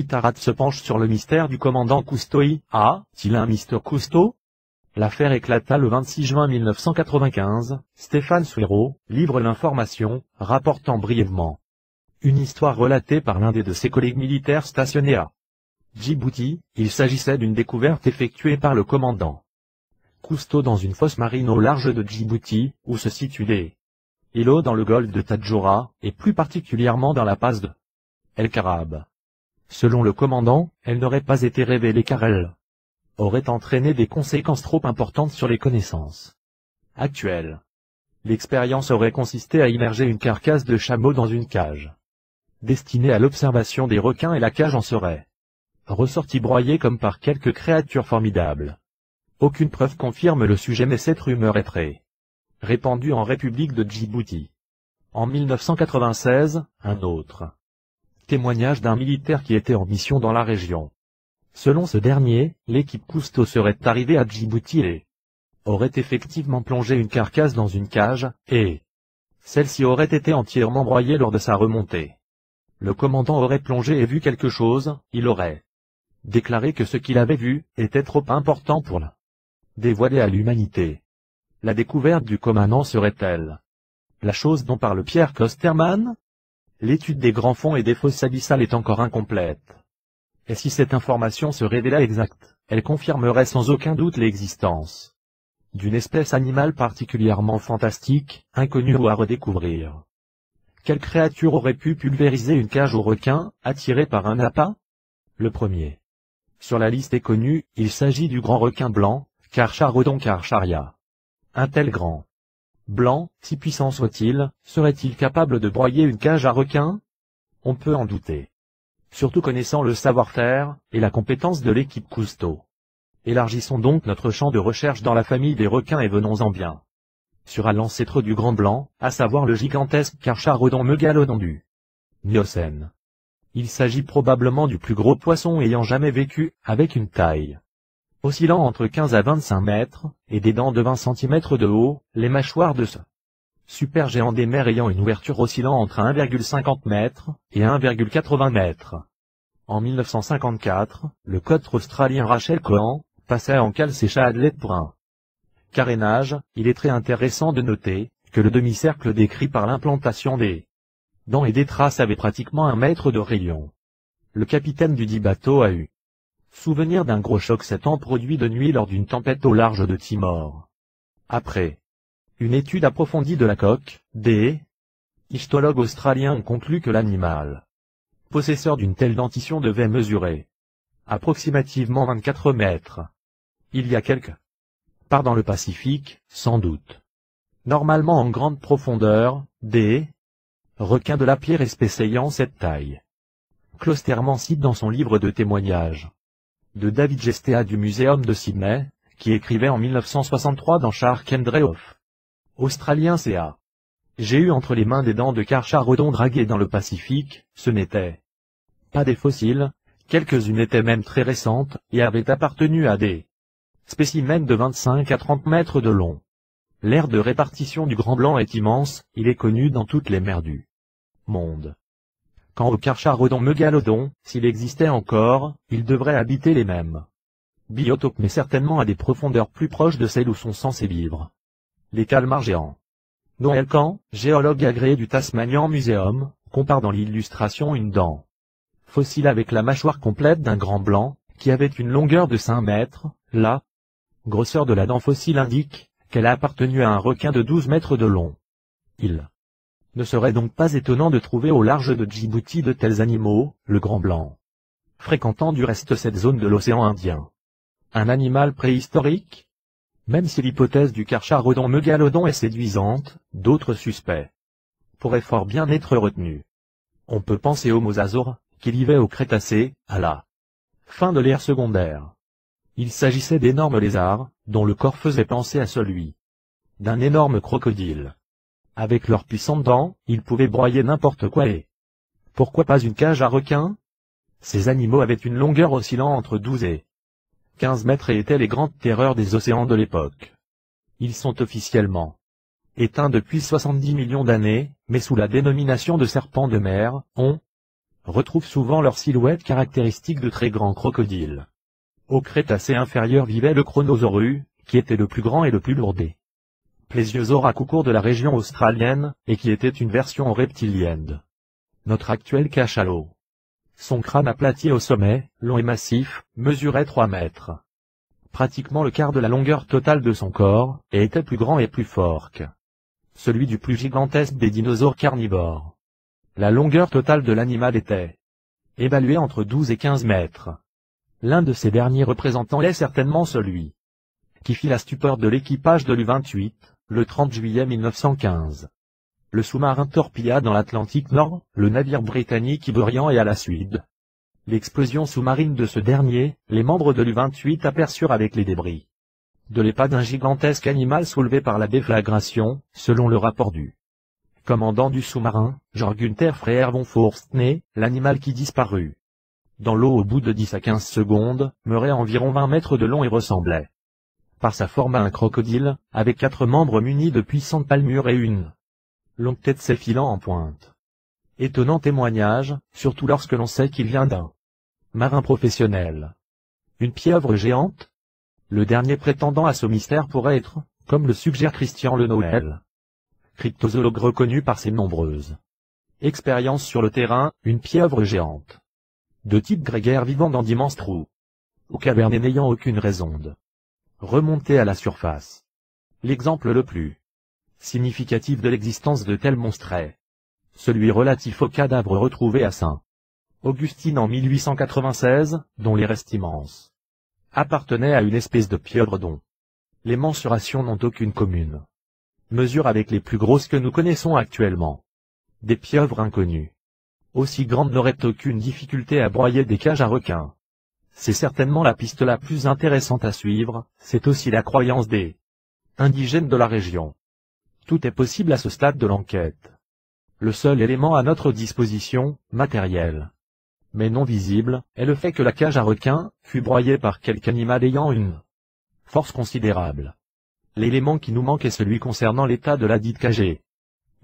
Literate se penche sur le mystère du commandant Cousteau. A-t-il un Mr. Cousteau? L'affaire éclata le 26 juin 1995, Stéphane Soueiro livre l'information, rapportant brièvement une histoire relatée par l'un de ses collègues militaires stationnés à Djibouti. Il s'agissait d'une découverte effectuée par le commandant Cousteau dans une fosse marine au large de Djibouti, où se situent des îlots dans le golfe de Tadjoura, et plus particulièrement dans la passe de El Karab. Selon le commandant, elle n'aurait pas été révélée car elle aurait entraîné des conséquences trop importantes sur les connaissances actuelles. L'expérience aurait consisté à immerger une carcasse de chameau dans une cage destinée à l'observation des requins, et la cage en serait ressortie broyée comme par quelques créatures formidables. Aucune preuve confirme le sujet, mais cette rumeur est très répandue en République de Djibouti. En 1996, un autre témoignage d'un militaire qui était en mission dans la région. Selon ce dernier, l'équipe Cousteau serait arrivée à Djibouti et aurait effectivement plongé une carcasse dans une cage, et celle-ci aurait été entièrement broyée lors de sa remontée. Le commandant aurait plongé et vu quelque chose. Il aurait déclaré que ce qu'il avait vu était trop important pour le dévoiler à l'humanité. La découverte du commandant serait-elle la chose dont parle Pierre Kosterman? L'étude des grands fonds et des fosses abyssales est encore incomplète. Et si cette information se révéla exacte, elle confirmerait sans aucun doute l'existence d'une espèce animale particulièrement fantastique, inconnue ou à redécouvrir. Quelle créature aurait pu pulvériser une cage aux requins, attirée par un appât? Le premier sur la liste est connu, il s'agit du grand requin blanc, Carcharodon carcharia. Un tel grand blanc, si puissant soit-il, serait-il capable de broyer une cage à requins? On peut en douter. Surtout connaissant le savoir-faire et la compétence de l'équipe Cousteau. Élargissons donc notre champ de recherche dans la famille des requins et venons-en bien sur à l'ancêtre du grand blanc, à savoir le gigantesque Carcharodon mégalodon du Miocène. Il s'agit probablement du plus gros poisson ayant jamais vécu, avec une taille oscillant entre 15 à 25 mètres, et des dents de 20 cm de haut, les mâchoires de ce supergéant des mers ayant une ouverture oscillant entre 1,50 m et 1,80 m. En 1954, le cotre australien Rachel Cohen passait en cale ses chats-athlètes pour un carénage. Il est très intéressant de noter que le demi-cercle décrit par l'implantation des dents et des traces avait pratiquement 1 mètre de rayon. Le capitaine du dit bateau a eu souvenir d'un gros choc s'étant produit de nuit lors d'une tempête au large de Timor. Après une étude approfondie de la coque, des ichtologues australiens ont conclu que l'animal possesseur d'une telle dentition devait mesurer approximativement 24 mètres. Il y a quelque part dans le Pacifique, sans doute. Normalement en grande profondeur, des requins de la pierre espèce ayant cette taille. Klosterman cite dans son livre de témoignages de David Gestea du Muséum de Sydney, qui écrivait en 1963 dans Shark and Reef australien ca. J'ai eu entre les mains des dents de Carcharodon draguées dans le Pacifique, ce n'était pas des fossiles, quelques-unes étaient même très récentes, et avaient appartenu à des spécimens de 25 à 30 mètres de long. L'aire de répartition du grand blanc est immense, il est connu dans toutes les mers du monde. Quant au Carcharodon mégalodon, s'il existait encore, il devrait habiter les mêmes biotopes mais certainement à des profondeurs plus proches de celles où sont censés vivre les calmars géants. Noël Camp, géologue agréé du Tasmanian Museum, compare dans l'illustration une dent fossile avec la mâchoire complète d'un grand blanc, qui avait une longueur de 5 mètres, la grosseur de la dent fossile indique qu'elle a appartenu à un requin de 12 mètres de long. Il ne serait donc pas étonnant de trouver au large de Djibouti de tels animaux, le grand blanc fréquentant du reste cette zone de l'océan Indien. Un animal préhistorique? Même si l'hypothèse du Carcharodon mégalodon est séduisante, d'autres suspects pourraient fort bien être retenus. On peut penser au mosasaure, qui vivait au Crétacé, à la fin de l'ère secondaire. Il s'agissait d'énormes lézards, dont le corps faisait penser à celui d'un énorme crocodile. Avec leurs puissantes dents, ils pouvaient broyer n'importe quoi et pourquoi pas une cage à requins? Ces animaux avaient une longueur oscillant entre 12 et 15 mètres et étaient les grandes terreurs des océans de l'époque. Ils sont officiellement éteints depuis 70 millions d'années, mais sous la dénomination de serpents de mer, ont retrouvent souvent leur silhouette caractéristique de très grands crocodiles. Au Crétacé inférieur vivait le Chronosaurus, qui était le plus grand et le plus lourd des plésiosaures à coups courts de la région australienne, et qui était une version reptilienne. Notre actuel cachalot. Son crâne aplati au sommet, long et massif, mesurait 3 mètres. Pratiquement le quart de la longueur totale de son corps, et était plus grand et plus fort que celui du plus gigantesque des dinosaures carnivores. La longueur totale de l'animal était évaluée entre 12 et 15 mètres. L'un de ces derniers représentants est certainement celui qui fit la stupeur de l'équipage de l'U-28, le 30 juillet 1915. Le sous-marin torpilla dans l'Atlantique Nord, le navire britannique Iberian et à la suite l'explosion sous-marine de ce dernier, les membres de l'U-28 aperçurent avec les débris de l'épave d'un gigantesque animal soulevé par la déflagration, selon le rapport du commandant du sous-marin, Georg Günther Freiherr von Forstner, l'animal qui disparut dans l'eau au bout de 10 à 15 secondes, mesurait environ 20 mètres de long et ressemblait par sa forme à un crocodile, avec 4 membres munis de puissantes palmures et une longue tête s'effilant en pointe. Étonnant témoignage, surtout lorsque l'on sait qu'il vient d'un marin professionnel. Une pieuvre géante? Le dernier prétendant à ce mystère pourrait être, comme le suggère Christian Le Noël, cryptozoologue reconnu par ses nombreuses expériences sur le terrain, une pieuvre géante de type grégaire vivant dans d'immenses trous ou cavernes et n'ayant aucune raison de remonter à la surface. L'exemple le plus significatif de l'existence de tels monstres est celui relatif au cadavre retrouvé à Saint-Augustine en 1896, dont les restes immenses appartenaient à une espèce de pieuvre dont les mensurations n'ont aucune commune mesure avec les plus grosses que nous connaissons actuellement. Des pieuvres inconnues aussi grandes n'auraient aucune difficulté à broyer des cages à requins. C'est certainement la piste la plus intéressante à suivre, c'est aussi la croyance des indigènes de la région. Tout est possible à ce stade de l'enquête. Le seul élément à notre disposition, matériel, mais non visible, est le fait que la cage à requins fut broyée par quelque animal ayant une force considérable. L'élément qui nous manque est celui concernant l'état de la dite cage.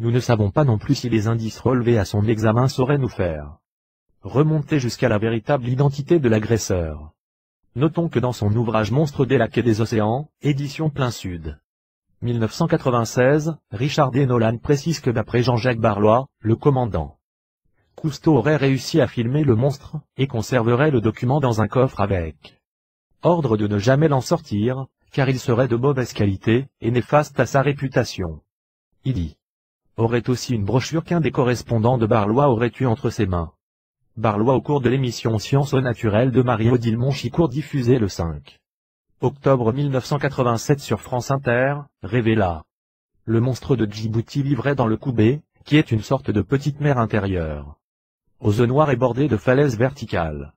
Nous ne savons pas non plus si les indices relevés à son examen sauraient nous faire remonter jusqu'à la véritable identité de l'agresseur. Notons que dans son ouvrage Monstres des lacs et des océans, édition Plein Sud, 1996, Richard D. Nolan précise que d'après Jean-Jacques Barlois, le commandant Cousteau aurait réussi à filmer le monstre, et conserverait le document dans un coffre avec ordre de ne jamais l'en sortir, car il serait de mauvaise qualité, et néfaste à sa réputation. Il y aurait aussi une brochure qu'un des correspondants de Barlois aurait eue entre ses mains. Barlois au cours de l'émission Sciences au naturel de Marie-Odile Monchicourt diffusée le 5 octobre 1987 sur France Inter, révéla le monstre de Djibouti vivrait dans le Koubé, qui est une sorte de petite mer intérieure, aux eaux noires et bordée de falaises verticales.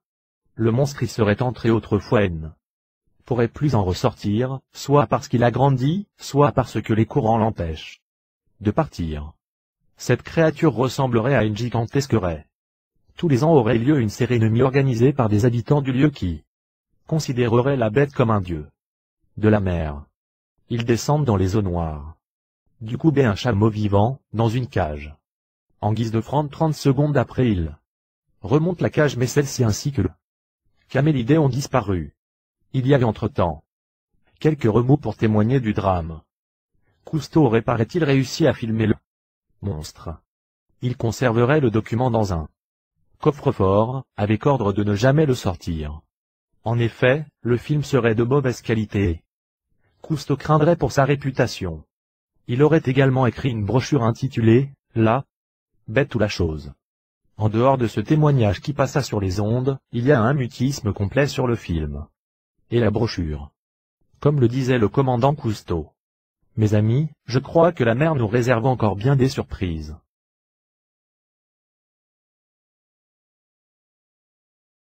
Le monstre y serait entré autrefois et ne pourrait plus en ressortir, soit parce qu'il a grandi, soit parce que les courants l'empêchent de partir. Cette créature ressemblerait à une gigantesque raie. Tous les ans aurait lieu une cérémonie organisée par des habitants du lieu qui considéreraient la bête comme un dieu de la mer. Ils descendent dans les eaux noires du Koubé un chameau vivant, dans une cage. En guise d'offrande 30 secondes après il remonte la cage mais celle-ci ainsi que le camélidé ont disparu. Il y a eu entre-temps quelques remous pour témoigner du drame. Cousteau aurait paraît-il réussi à filmer le monstre. Il conserverait le document dans un coffre-fort, avec ordre de ne jamais le sortir. En effet, le film serait de mauvaise qualité. Cousteau craindrait pour sa réputation. Il aurait également écrit une brochure intitulée « La bête ou la chose ». En dehors de ce témoignage qui passa sur les ondes, il y a un mutisme complet sur le film et la brochure. Comme le disait le commandant Cousteau. Mes amis, je crois que la mer nous réserve encore bien des surprises.